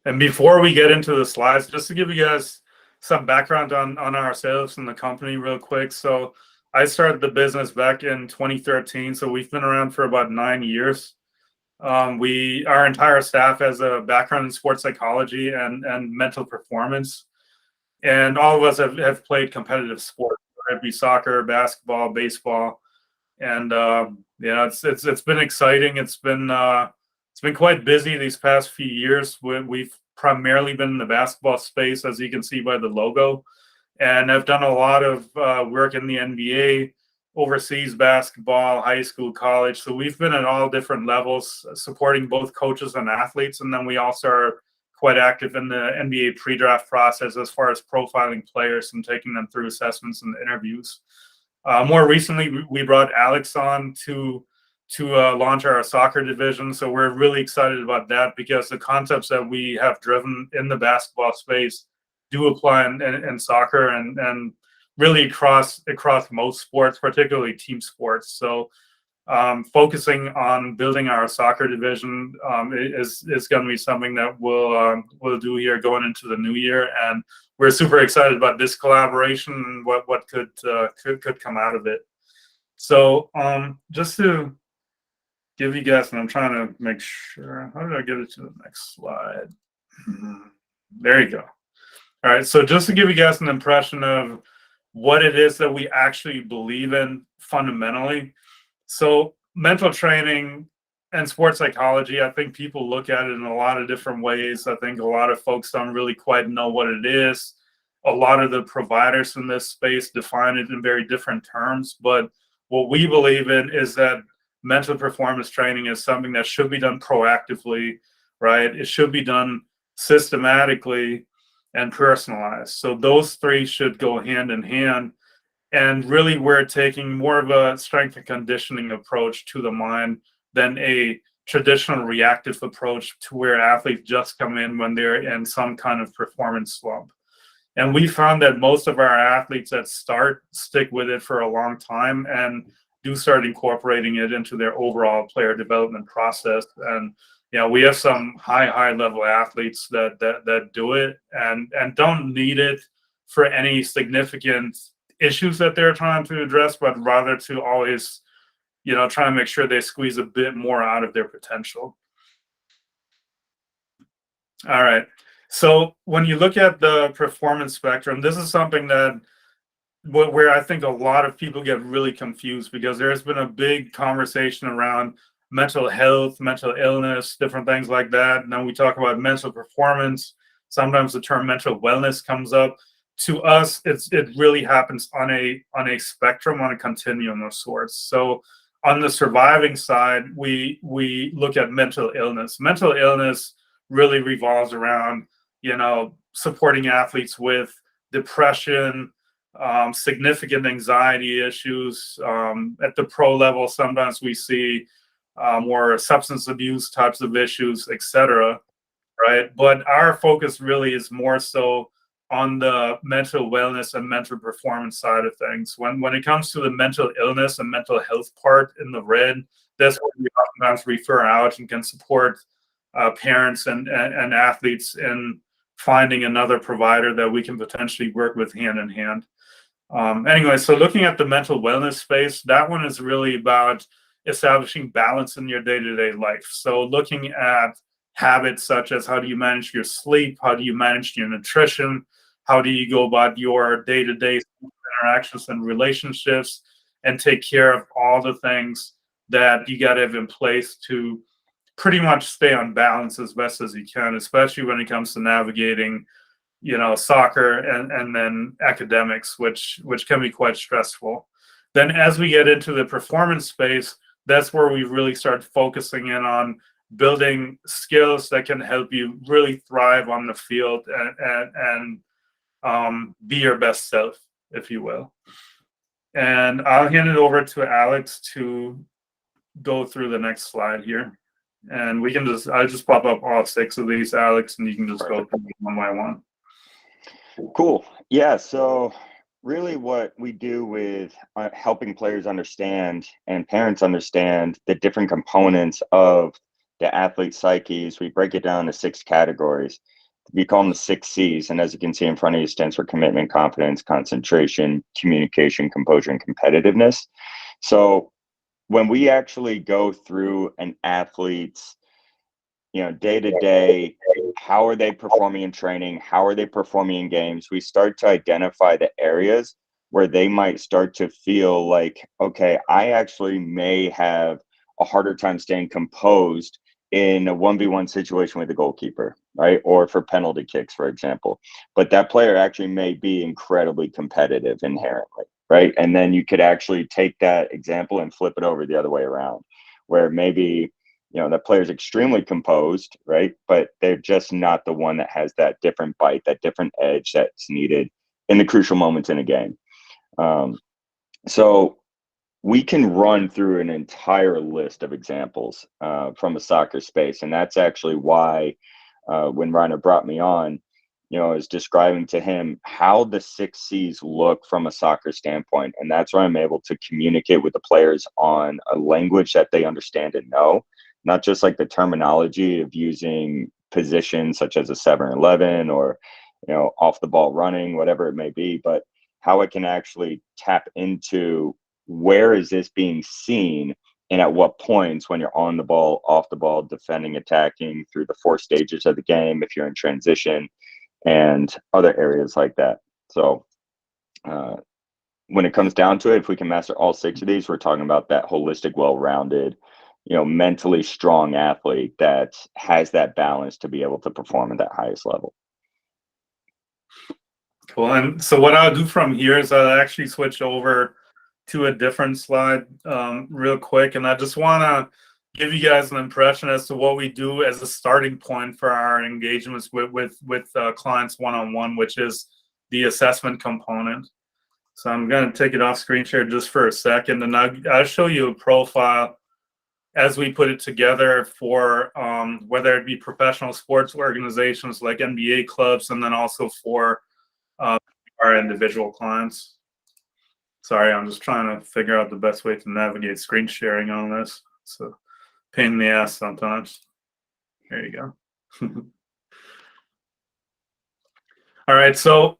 And before we get into the slides, just to give you guys some background on ourselves and the company real quick. So I started the business back in 2013. So we've been around for about 9 years. Our entire staff has a background in sports psychology and mental performance. And all of us have played competitive sports, whether it be soccer, basketball, baseball. And it's been exciting. It's been quite busy these past few years. We've primarily been in the basketball space, as you can see by the logo, and I've done a lot of work in the NBA, overseas basketball, high school, college. So we've been at all different levels, supporting both coaches and athletes, and then we also are quite active in the NBA pre-draft process as far as profiling players and taking them through assessments and interviews. More recently, we brought Alex on to launch our soccer division. So we're really excited about that because the concepts that we have driven in the basketball space do apply in soccer and really across most sports, particularly team sports. So focusing on building our soccer division is going to be something that we'll do here going into the new year, and we're super excited about this collaboration and what could come out of it. So just to give you guys, and I'm trying to make sure, how did I get it to the next slide? There you go. All right, so just to give you guys an impression of what it is that we actually believe in fundamentally. So mental training and sports psychology, I think people look at it in a lot of different ways. I think a lot of folks don't really quite know what it is. A lot of the providers in this space define it in very different terms. But what we believe in is that mental performance training is something that should be done proactively, right? It should be done systematically and personalized. So those three should go hand in hand. And really, we're taking more of a strength and conditioning approach to the mind than a traditional reactive approach to where athletes just come in when they're in some kind of performance slump. And we found that most of our athletes that start stick with it for a long time and do start incorporating it into their overall player development process. And we have some high level athletes that do it and don't need it for any significant issues that they're trying to address, but rather to always, try and make sure they squeeze a bit more out of their potential. All right. So when you look at the performance spectrum, this is something that where I think a lot of people get really confused because there's been a big conversation around mental health, mental illness, different things like that. And then we talk about mental performance. Sometimes the term mental wellness comes up. To us, it really happens on a spectrum, on a continuum of sorts. So on the surviving side, we look at mental illness. Mental illness really revolves around, supporting athletes with depression, significant anxiety issues. At the pro level, sometimes we see more substance abuse types of issues, etc. Right? But our focus really is more so on the mental wellness and mental performance side of things. When it comes to the mental illness and mental health part in the red, that's what we oftentimes refer out and can support parents and athletes in finding another provider that we can potentially work with hand in hand. Anyway, so looking at the mental wellness space, that one is really about establishing balance in your day-to-day life. So looking at habits such as how do you manage your sleep, how do you manage your nutrition, how do you go about your day-to-day interactions and relationships, and take care of all the things that you got to have in place to pretty much stay on balance as best as you can, especially when it comes to navigating, soccer and then academics, which can be quite stressful. Then as we get into the performance space, that's where we really start focusing in on building skills that can help you really thrive on the field and be your best self, if you will. And I'll hand it over to Alex to go through the next slide here. And I'll just pop up all 6 of these, Alex, and you can just go through them one by one. Cool. Yeah. So really what we do with helping players understand and parents understand the different components of the athlete psyches. We break it down into 6 categories. We call them the 6 C's. And as you can see in front of you, stands for commitment, confidence, concentration, communication, composure, and competitiveness. So when we actually go through an athlete's, day to day, how are they performing in training? How are they performing in games? We start to identify the areas where they might start to feel like, okay, I actually may have a harder time staying composed in a 1v1 situation with the goalkeeper, right? Or for penalty kicks, for example. But that player actually may be incredibly competitive inherently, right? And then you could actually take that example and flip it over the other way around, where maybe that player's extremely composed, right? But they're just not the one that has that different bite, that different edge that's needed in the crucial moments in a game. So we can run through an entire list of examples from a soccer space. And that's actually why when Reiner brought me on, I was describing to him how the 6 C's look from a soccer standpoint. And that's why I'm able to communicate with the players on a language that they understand and know, not just like the terminology of using positions such as a 7-11 or, off the ball running, whatever it may be, but how I can actually tap into where is this being seen and at what points when you're on the ball, off the ball, defending, attacking, through the 4 stages of the game, if you're in transition, and other areas like that. So when it comes down to it, if we can master all 6 of these, we're talking about that holistic, well-rounded, mentally strong athlete that has that balance to be able to perform at that highest level. Cool. And so what I'll do from here is I'll actually switch over to a different slide real quick. And I just want to give you guys an impression as to what we do as a starting point for our engagements with clients one-on-one, which is the assessment component. So I'm going to take it off screen share just for a second, and I'll show you a profile as we put it together for whether it be professional sports organizations like NBA clubs, and then also for our individual clients. Sorry, I'm just trying to figure out the best way to navigate screen sharing on this. So pain in the ass sometimes. There you go. All right, so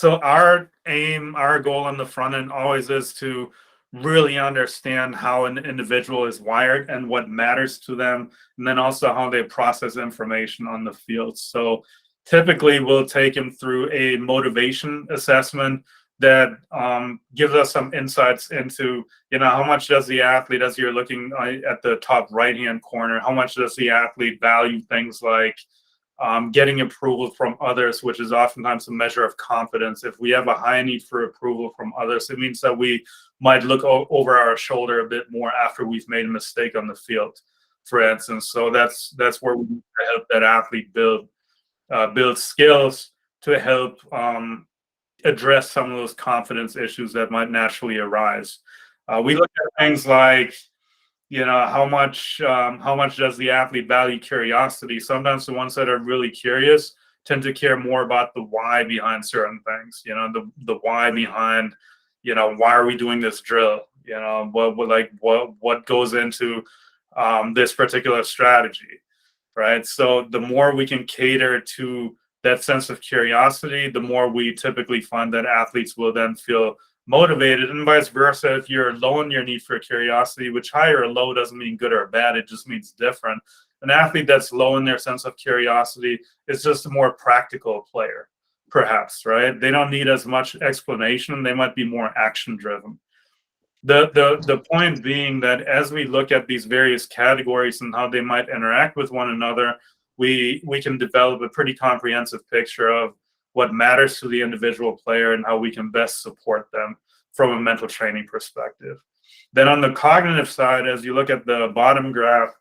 our aim, our goal on the front end always is to really understand how an individual is wired and what matters to them, and then also how they process information on the field. So typically we'll take them through a motivation assessment that gives us some insights into, how much does the athlete, as you're looking at the top right-hand corner, how much does the athlete value things like getting approval from others, which is oftentimes a measure of confidence. If we have a high need for approval from others, it means that we might look over our shoulder a bit more after we've made a mistake on the field, for instance. So that's where we help that athlete build skills to help address some of those confidence issues that might naturally arise. We look at things like, how much does the athlete value curiosity? Sometimes the ones that are really curious tend to care more about the why behind certain things. The why behind, why are we doing this drill? What goes into this particular strategy, right? So the more we can cater to that sense of curiosity, the more we typically find that athletes will then feel motivated, and vice versa. If you're low in your need for curiosity, which high or low doesn't mean good or bad, it just means different. An athlete that's low in their sense of curiosity is just a more practical player, perhaps, right? They don't need as much explanation. They might be more action driven. The point being that as we look at these various categories and how they might interact with one another, we can develop a pretty comprehensive picture of what matters to the individual player and how we can best support them from a mental training perspective. Then on the cognitive side, as you look at the bottom graph,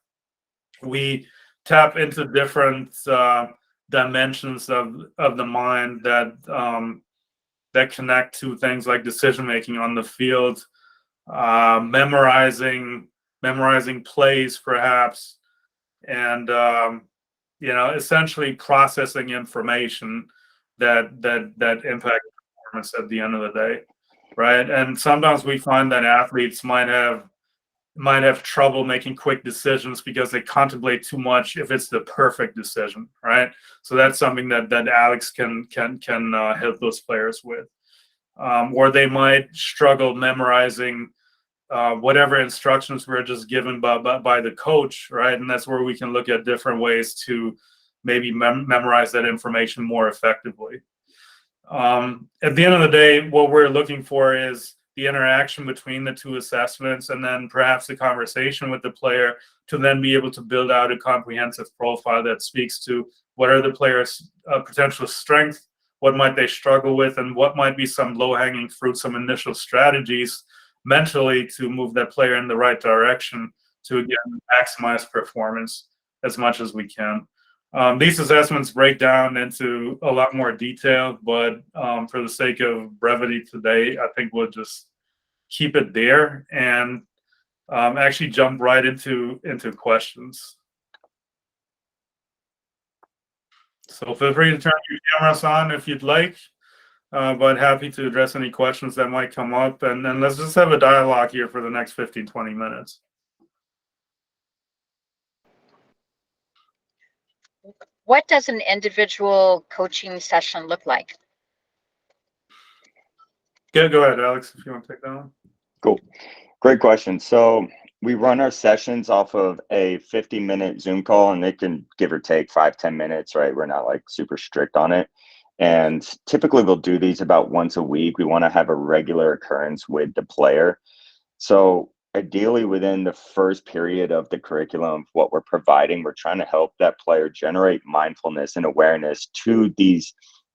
we tap into different dimensions of the mind that connect to things like decision making on the field, memorizing plays perhaps, and essentially processing information that impact performance at the end of the day, right? And sometimes we find that athletes might have might have trouble making quick decisions because they contemplate too much if it's the perfect decision, right? So that's something that Alex can help those players with. Or they might struggle memorizing whatever instructions were just given by the coach, right? And that's where we can look at different ways to maybe memorize that information more effectively. At the end of the day, what we're looking for is the interaction between the two assessments, and then perhaps a conversation with the player to then be able to build out a comprehensive profile that speaks to what are the player's potential strengths, what might they struggle with, and what might be some low-hanging fruit, some initial strategies mentally to move that player in the right direction to, again, maximize performance as much as we can. These assessments break down into a lot more detail, but for the sake of brevity today, I think we'll just keep it there and actually jump right into questions. So feel free to turn your cameras on if you'd like, but happy to address any questions that might come up. And then let's just have a dialogue here for the next 15, 20 minutes. What does an individual coaching session look like? Yeah, go ahead, Alex, if you want to take that one. Cool. Great question. So we run our sessions off of a 50-minute Zoom call, and it can give or take 5-10 minutes, right? We're not like super strict on it. And typically we'll do these about once a week. We want to have a regular occurrence with the player. So ideally within the first period of the curriculum, what we're providing, we're trying to help that player generate mindfulness and awareness to these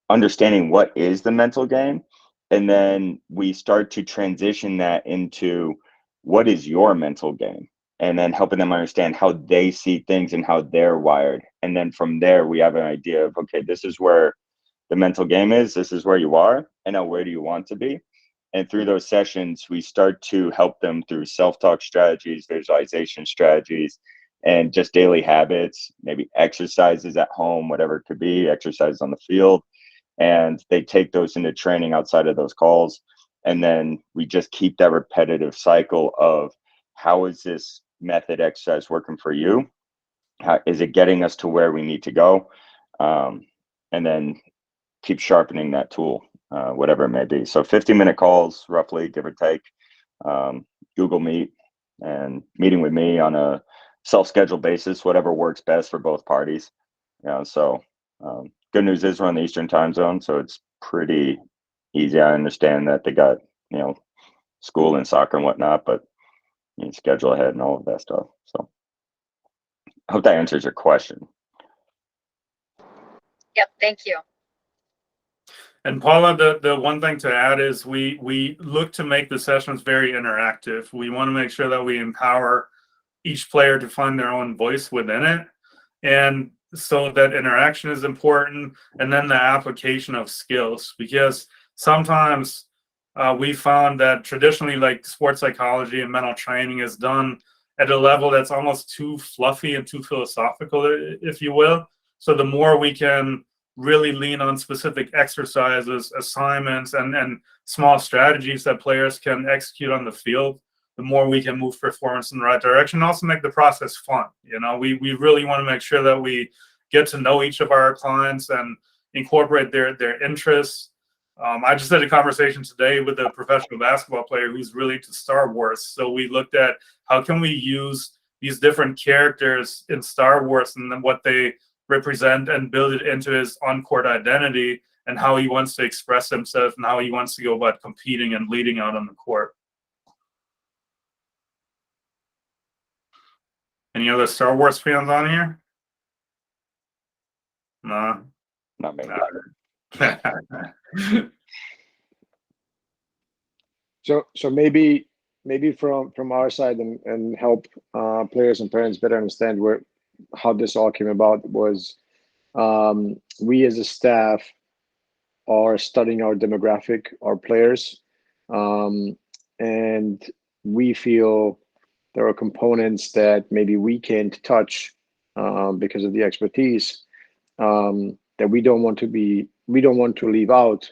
understanding what is the mental game. And then we start to transition that into what is your mental game, and then helping them understand how they see things and how they're wired. And then from there, we have an idea of, okay, this is where the mental game is, this is where you are, and now where do you want to be? And through those sessions, we start to help them through self-talk strategies, visualization strategies, and just daily habits, maybe exercises at home, whatever it could be, exercises on the field. And they take those into training outside of those calls. And then we just keep that repetitive cycle of, how is this method exercise working for you? How is it getting us to where we need to go? And then keep sharpening that tool, whatever it may be. So 50-minute calls, roughly, give or take, Google Meet, and meeting with me on a self-scheduled basis, whatever works best for both parties. So good news is we're on the Eastern time zone, so it's pretty easy. I understand that they got, school and soccer and whatnot, but you can schedule ahead and all of that stuff. So I hope that answers your question. Yep, thank you. And Paula, the one thing to add is we look to make the sessions very interactive. We want to make sure that we empower each player to find their own voice within it. And so that interaction is important, and then the application of skills, because sometimes we found that traditionally, like sports psychology and mental training is done at a level that's almost too fluffy and too philosophical, if you will. So the more we can really lean on specific exercises, assignments, and small strategies that players can execute on the field, the more we can move performance in the right direction, and also make the process fun. We really want to make sure that we get to know each of our clients and incorporate their interests. I just had a conversation today with a professional basketball player who's really into Star Wars. So we looked at how can we use these different characters in Star Wars and then what they represent and build it into his on-court identity and how he wants to express himself and how he wants to go about competing and leading out on the court. Any other Star Wars fans on here? No. Not me. So maybe from our side and help players and parents better understand how this all came about was, we as a staff are studying our demographic, our players, and we feel there are components that maybe we can't touch because of the expertise, that we don't want to leave out,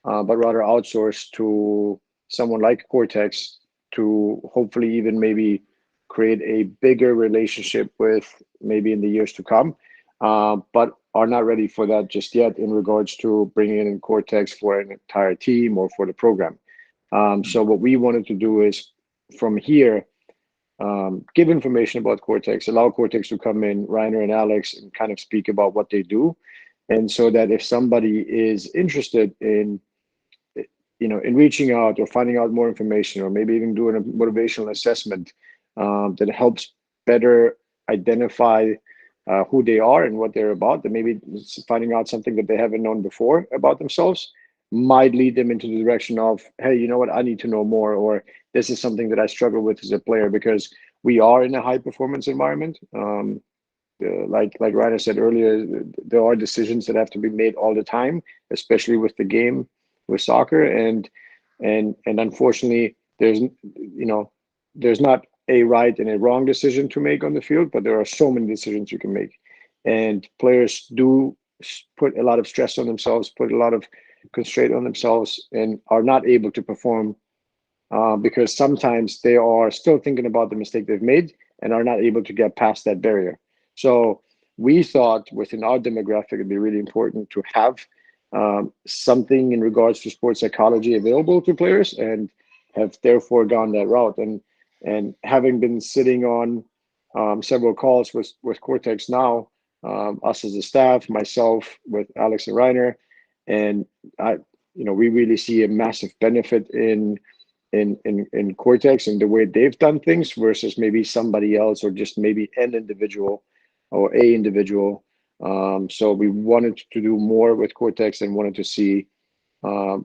but rather outsource to someone like Courtex to hopefully even maybe create a bigger relationship with maybe in the years to come, but are not ready for that just yet in regards to bringing in Courtex for an entire team or for the program. So what we wanted to do is from here, give information about Courtex, allow Courtex to come in, Reiner and Alex, and kind of speak about what they do. And so that if somebody is interested in, in reaching out or finding out more information, or maybe even doing a motivational assessment that helps better identify who they are and what they're about, that maybe finding out something that they haven't known before about themselves might lead them into the direction of, hey, you know what, I need to know more, or this is something that I struggle with as a player, because we are in a high performance environment. Like Reiner said earlier, there are decisions that have to be made all the time, especially with the game, with soccer, and unfortunately, there's not a right and a wrong decision to make on the field, but there are so many decisions you can make, and players do put a lot of stress on themselves, put a lot of constraint on themselves, and are not able to perform because sometimes they are still thinking about the mistake they've made and are not able to get past that barrier. So we thought within our demographic, it'd be really important to have something in regards to sports psychology available to players, and have therefore gone that route. And having been sitting on several calls with Courtex now, us as a staff, myself with Alex and Reiner, and we really see a massive benefit in Courtex and the way they've done things versus maybe somebody else, or just maybe an individual or a individual. So we wanted to do more with Courtex and wanted to see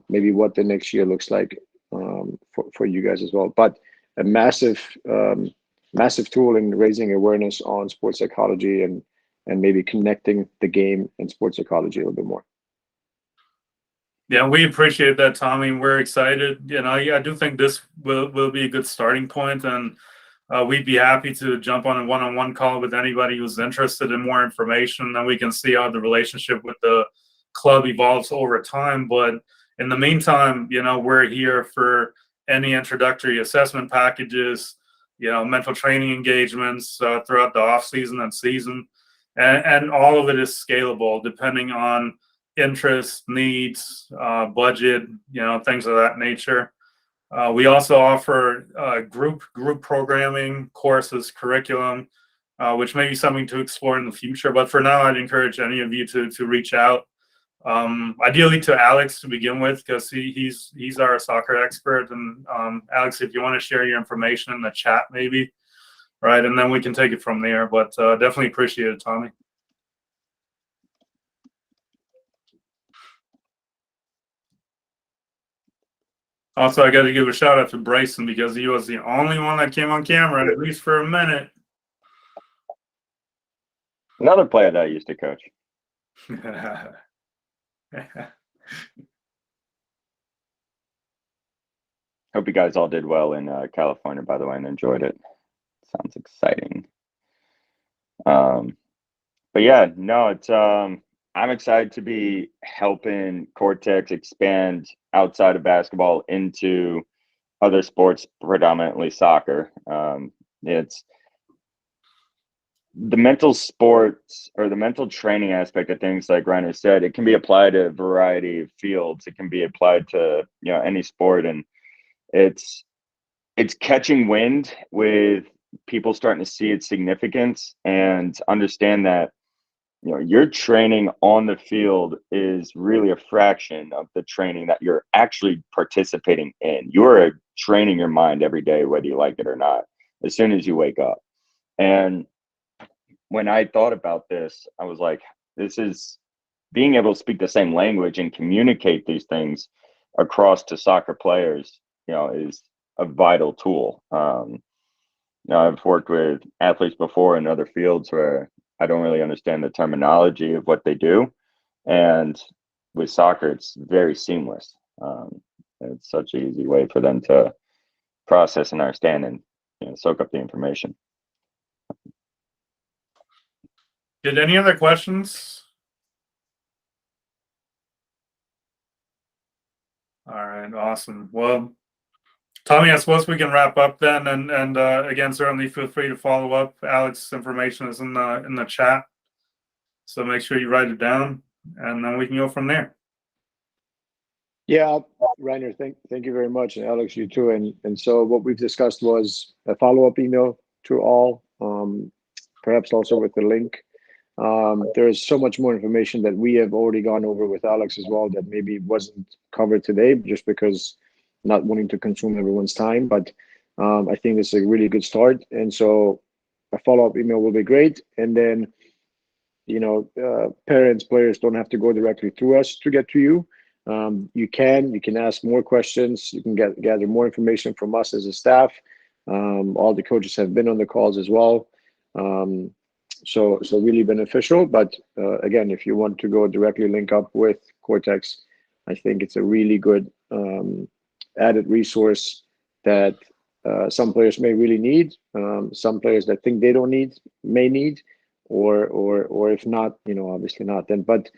maybe what the next year looks like for you guys as well. But a massive tool in raising awareness on sports psychology and maybe connecting the game and sports psychology a little bit more. Yeah, we appreciate that, Tommy. We're excited. I do think this will be a good starting point, and we'd be happy to jump on a one-on-one call with anybody who's interested in more information. Then we can see how the relationship with the club evolves over time. But in the meantime, we're here for any introductory assessment packages, mental training engagements throughout the off season and season, and all of it is scalable depending on interest, needs, budget, things of that nature. We also offer group programming courses, curriculum, which may be something to explore in the future. But for now, I'd encourage any of you to reach out. Ideally to Alex to begin with, because he's our soccer expert. And Alex, if you want to share your information in the chat, maybe, right, and then we can take it from there. But definitely appreciate it, Tommy. Also, I got to give a shout out to Bryson because he was the only one that came on camera, at least for a minute. Another player that I used to coach. Hope you guys all did well in California, by the way, and enjoyed it. Sounds exciting. But yeah, no, it's I'm excited to be helping Courtex expand outside of basketball into other sports, predominantly soccer. It's the mental sports or the mental training aspect of things, like Reiner said, it can be applied to a variety of fields. It can be applied to any sport, and it's catching wind with people starting to see its significance and understand that your training on the field is really a fraction of the training that you're actually participating in. You're training your mind every day, whether you like it or not, as soon as you wake up. And when I thought about this, I was like, this is being able to speak the same language and communicate these things across to soccer players, is a vital tool. I've worked with athletes before in other fields where I don't really understand the terminology of what they do. And with soccer, it's very seamless. It's such an easy way for them to process and understand and soak up the information. Did any other questions? All right, awesome. Well, Tommy, I suppose we can wrap up then, and again, certainly feel free to follow up. Alex's information is in the chat, so make sure you write it down, and then we can go from there. Yeah, Reiner, thank you very much, and Alex, you too. And so what we've discussed was a follow-up email to all, perhaps also with the link. There's so much more information that we have already gone over with Alex as well that maybe wasn't covered today, just because not wanting to consume everyone's time. But I think it's a really good start, and so a follow-up email will be great. And then, parents, players don't have to go directly through us to get to you. You can ask more questions. You can gather more information from us as a staff. All the coaches have been on the calls as well. So really beneficial. But again, if you want to go directly link up with Courtex, I think it's a really good added resource that some players may really need. Some players that think they don't need may need, or if not, obviously not then. But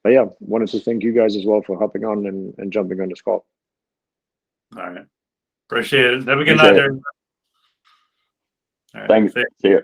yeah, wanted to thank you guys as well for hopping on and jumping on this call. All right, appreciate it. Have a good Appreciate night, it. everyone. All right, Thanks. See you.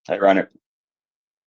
Hey, Reiner.